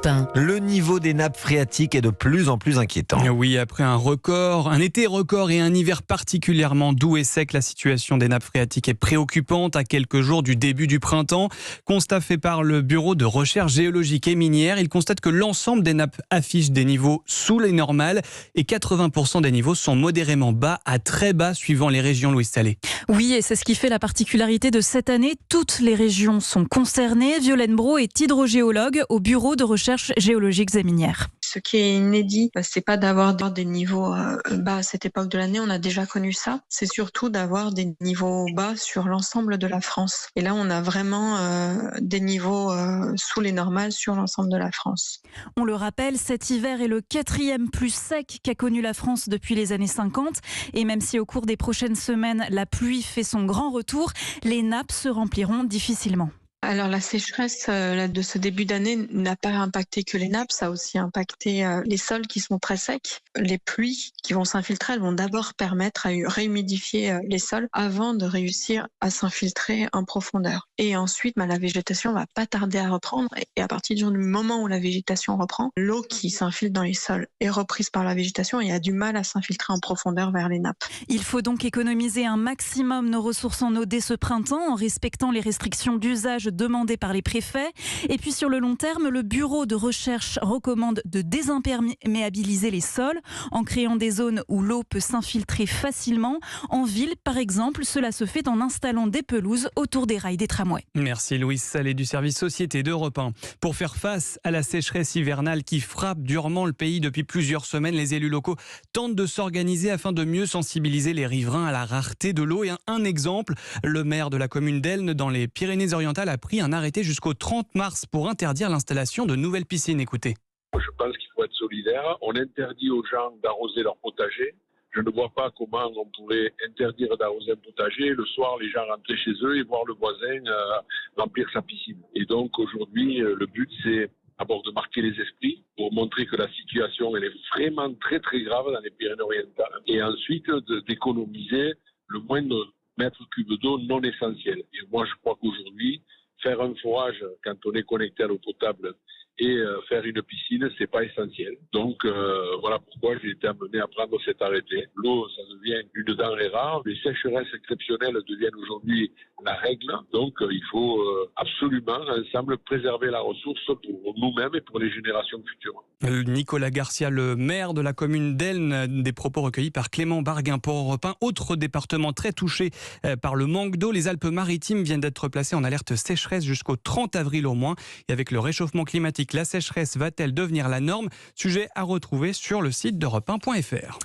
Europe 1. Le niveau des nappes phréatiques est de plus en plus inquiétant. Oui, après un été record et un hiver particulièrement doux et sec, la situation des nappes phréatiques est préoccupante à quelques jours du début du printemps. Constat fait par le Bureau de recherche géologique et minière. Il constate que l'ensemble des nappes affichent des niveaux sous les normales et 80% des niveaux sont modérément bas à très bas suivant les régions, Louise Salé. Oui, et c'est ce qui fait la particularité de cette année. Toutes les régions sont concernées. Violaine Brault est hydrogéologue au Bureau de recherche géologiques et minières. Ce qui est inédit, c'est pas d'avoir des niveaux bas à cette époque de l'année, on a déjà connu ça. C'est surtout d'avoir des niveaux bas sur l'ensemble de la France. Et là, on a vraiment des niveaux sous les normales sur l'ensemble de la France. On le rappelle, cet hiver est le 4e plus sec qu'a connu la France depuis les années 50. Et même si au cours des prochaines semaines, la pluie fait son grand retour, les nappes se rempliront difficilement. Alors la sécheresse de ce début d'année n'a pas impacté que les nappes, ça a aussi impacté les sols qui sont très secs. Les pluies qui vont s'infiltrer, elles vont d'abord permettre à réhumidifier les sols avant de réussir à s'infiltrer en profondeur. Et ensuite, la végétation va pas tarder à reprendre et à partir du moment où la végétation reprend, l'eau qui s'infiltre dans les sols est reprise par la végétation et a du mal à s'infiltrer en profondeur vers les nappes. Il faut donc économiser un maximum nos ressources en eau dès ce printemps en respectant les restrictions d'usage demandées par les préfets. Et puis sur le long terme, le bureau de recherche recommande de désimperméabiliser les sols en créant des zones où l'eau peut s'infiltrer facilement. En ville, par exemple, cela se fait en installant des pelouses autour des rails des tramways. Merci Louise Salé du service Société d'Europe 1. Pour faire face à la sécheresse hivernale qui frappe durement le pays depuis plusieurs semaines, les élus locaux tentent de s'organiser afin de mieux sensibiliser les riverains à la rareté de l'eau. Et un exemple, le maire de la commune d'Elne dans les Pyrénées-Orientales a pris un arrêté jusqu'au 30 mars pour interdire l'installation de nouvelles piscines. Écoutez. Je pense qu'il faut être solidaire. On interdit aux gens d'arroser leur potager. Je ne vois pas comment on pourrait interdire d'arroser un potager. Le soir, les gens rentraient chez eux et voir le voisin remplir sa piscine. Et donc aujourd'hui, le but c'est d'abord de marquer les esprits pour montrer que la situation elle est vraiment très très grave dans les Pyrénées-Orientales. Et ensuite d'économiser le moindre mètre cube d'eau non essentiel. Et moi je crois qu'aujourd'hui, faire un forage quand on est connecté à l'eau potable et faire une piscine, c'est pas essentiel. Donc voilà pourquoi j'ai été amené à prendre cet arrêté. L'eau, ça devient une denrée rare. Les sécheresses exceptionnelles deviennent aujourd'hui la règle. Donc il faut absolument ensemble préserver la ressource pour nous-mêmes et pour les générations futures. Nicolas Garcia, le maire de la commune d'Elne, des propos recueillis par Clément Barguin pour Europe 1. Autre département très touché par le manque d'eau, les Alpes-Maritimes viennent d'être placées en alerte sécheresse jusqu'au 30 avril au moins. Et avec le réchauffement climatique, la sécheresse va-t-elle devenir la norme? Sujet à retrouver sur le site d'europe1.fr.